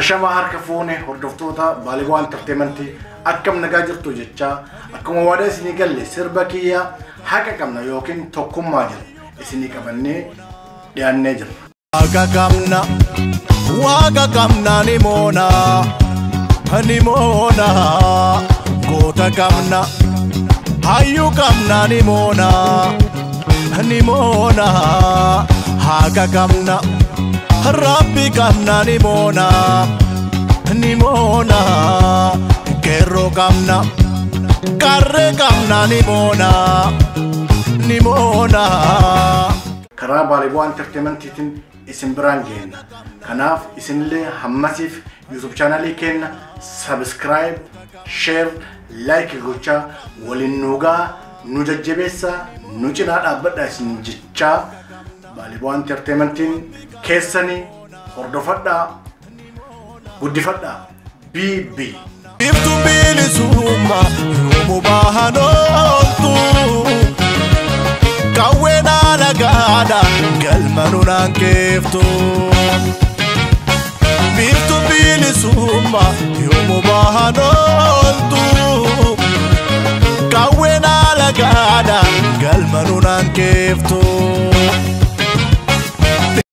ashama harka fuune hordoftoota Baaliboo Entertainment akkam nagaa jirtu jecha akkuma waada isinii galle sirba kiyya haqa qabna yookiin tokkummaa jira isinii qabannee dhiyaannee jira. Waaqa qabna ni moona goota qabna hayyu qabna ni moona haqa qabna Rabbi qabna ni moona kerro qabna karre qabna ni moona karaa Baaliboo Entertainmentiin isin biraan geenna kanaaf isinillee hammasiif YouTube channel kenna subscribe share like gochaa waliin nuugaa nu jajjabeessa nu cinaa dhaabbadhaa isin jechaa Baaliboo Entertainmentiin keessanii hordofadhaa guddifadhaa BB Iftu bilisummaa yoomuu bahanootu Kawwena lagada galmanunan kefto Biftu bilisumma yomu bahanoltu Kawwena lagada galmanunan kefto